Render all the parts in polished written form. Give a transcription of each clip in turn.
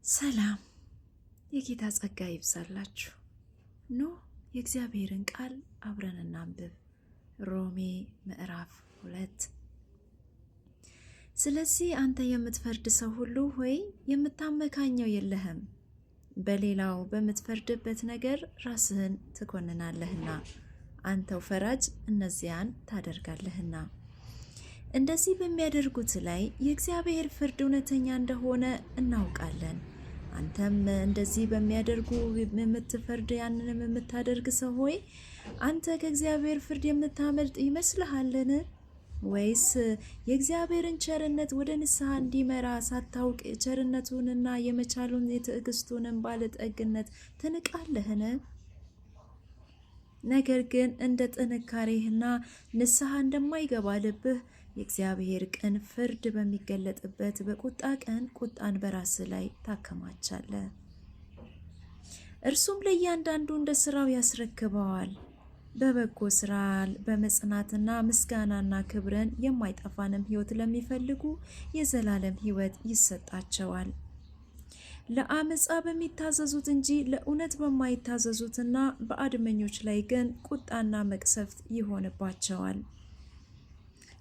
ሰላም የጌታ ጸጋ ይብዛላችሁ። ኑ የእግዚአብሔርን ቃል አብረን እናንብብ። ሮሜ ምዕራፍ 2 ስለዚህ አንተ የምትፈርድ ሰው ሁሉ ሆይ የምታመካኘው የለህም፣ በሌላው በምትፈርድበት ነገር ራስህን ትኮንናለህና አንተው ፈራጅ እነዚያን ታደርጋለህና። እንደዚህ በሚያደርጉት ላይ የእግዚአብሔር ፍርድ እውነተኛ እንደሆነ እናውቃለን። አንተም እንደዚህ በሚያደርጉ የምትፈርድ ያንንም የምታደርግ ሰው ሆይ አንተ ከእግዚአብሔር ፍርድ የምታመልጥ ይመስልሃልን? ወይስ የእግዚአብሔርን ቸርነት ወደ ንስሐ እንዲመራ ሳታውቅ ቸርነቱንና የመቻሉን የትዕግስቱንም ባለጠግነት ትንቃለህን? ነገር ግን እንደ ጥንካሬህና ንስሐ እንደማይገባ ልብህ የእግዚአብሔር ቅን ፍርድ በሚገለጥበት በቁጣ ቀን ቁጣን በራስ ላይ ታከማቻለህ። እርሱም ለእያንዳንዱ እንደ ስራው ያስረክበዋል። በበጎ ስራ በመጽናትና ምስጋናና ክብርን የማይጠፋንም ሕይወት ለሚፈልጉ የዘላለም ሕይወት ይሰጣቸዋል። ለአመፃ በሚታዘዙት እንጂ ለእውነት በማይታዘዙትና በአድመኞች ላይ ግን ቁጣና መቅሰፍት ይሆንባቸዋል።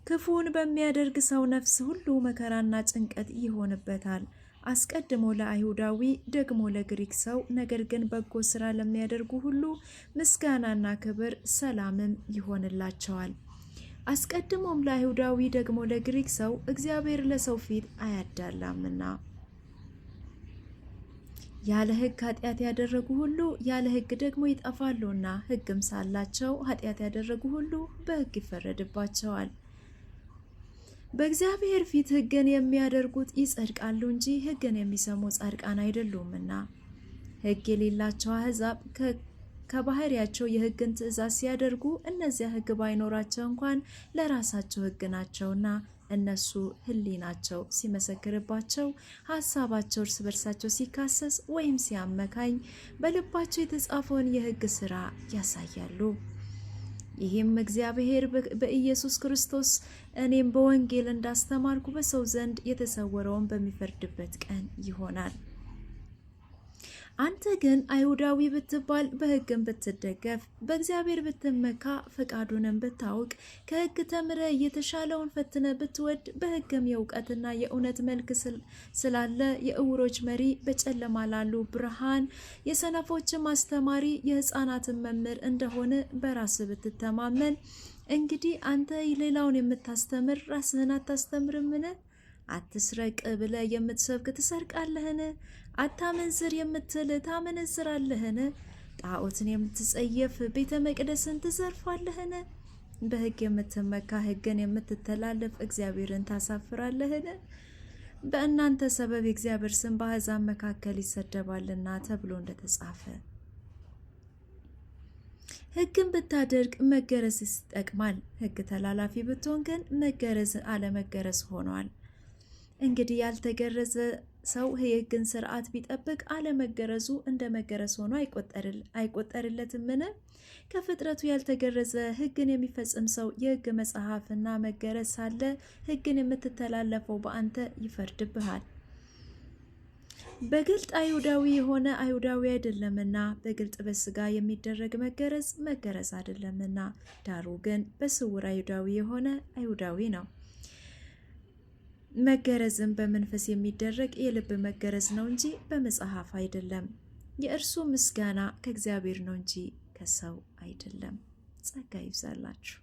ክፉን በሚያደርግ ሰው ነፍስ ሁሉ መከራና ጭንቀት ይሆንበታል። አስቀድሞ ለአይሁዳዊ ደግሞ ለግሪክ ሰው፣ ነገር ግን በጎ ስራ ለሚያደርጉ ሁሉ ምስጋናና ክብር ሰላምም ይሆንላቸዋል። አስቀድሞም ለአይሁዳዊ ደግሞ ለግሪክ ሰው እግዚአብሔር ለሰው ፊት አያዳላምና። ያለ ሕግ ኃጢአት ያደረጉ ሁሉ ያለ ሕግ ደግሞ ይጠፋሉና፣ ሕግም ሳላቸው ኃጢአት ያደረጉ ሁሉ በሕግ ይፈረድባቸዋል። በእግዚአብሔር ፊት ሕግን የሚያደርጉት ይጸድቃሉ እንጂ ሕግን የሚሰሙ ጻድቃን አይደሉምና። ሕግ የሌላቸው አሕዛብ ከባህሪያቸው የሕግን ትእዛዝ ሲያደርጉ እነዚያ ሕግ ባይኖራቸው እንኳን ለራሳቸው ሕግ ናቸውና፣ እነሱ ሕሊናቸው ሲመሰክርባቸው ሀሳባቸው እርስ በርሳቸው ሲካሰስ ወይም ሲያመካኝ በልባቸው የተጻፈውን የሕግ ሥራ ያሳያሉ። ይህም እግዚአብሔር በኢየሱስ ክርስቶስ እኔም በወንጌል እንዳስተማርኩ በሰው ዘንድ የተሰወረውን በሚፈርድበት ቀን ይሆናል። አንተ ግን አይሁዳዊ ብትባል በሕግም ብትደገፍ በእግዚአብሔር ብትመካ ፈቃዱንም ብታውቅ ከሕግ ተምረ የተሻለውን ፈትነ ብትወድ በሕግም የእውቀትና የእውነት መልክ ስላለ የእውሮች መሪ፣ በጨለማ ላሉ ብርሃን፣ የሰነፎችም አስተማሪ፣ የሕፃናትን መምህር እንደሆነ በራስ ብትተማመን፣ እንግዲህ አንተ ሌላውን የምታስተምር ራስህን አታስተምርምን? አትስረቅ ብለ የምትሰብክ ትሰርቃለህን? አታመንዝር የምትል ታመነዝራለህን? ጣዖትን የምትጸየፍ ቤተ መቅደስን ትዘርፋለህን? በሕግ የምትመካ ሕግን የምትተላለፍ እግዚአብሔርን ታሳፍራለህን? በእናንተ ሰበብ የእግዚአብሔር ስም በአሕዛብ መካከል ይሰደባልና ተብሎ እንደተጻፈ። ሕግን ብታደርግ መገረዝ ይጠቅማል። ሕግ ተላላፊ ብትሆን ግን መገረዝ አለመገረዝ ሆኗል። እንግዲህ ያልተገረዘ ሰው የሕግን ስርዓት ቢጠብቅ አለመገረዙ እንደ መገረዝ ሆኖ አይቆጠርለትምን? ከፍጥረቱ ያልተገረዘ ሕግን የሚፈጽም ሰው የሕግ መጽሐፍና መገረዝ ሳለ ሕግን የምትተላለፈው በአንተ ይፈርድብሃል። በግልጥ አይሁዳዊ የሆነ አይሁዳዊ አይደለምና፣ በግልጥ በስጋ የሚደረግ መገረዝ መገረዝ አይደለምና፣ ዳሩ ግን በስውር አይሁዳዊ የሆነ አይሁዳዊ ነው። መገረዝም በመንፈስ የሚደረግ የልብ መገረዝ ነው እንጂ በመጽሐፍ አይደለም። የእርሱ ምስጋና ከእግዚአብሔር ነው እንጂ ከሰው አይደለም። ጸጋ ይብዛላችሁ።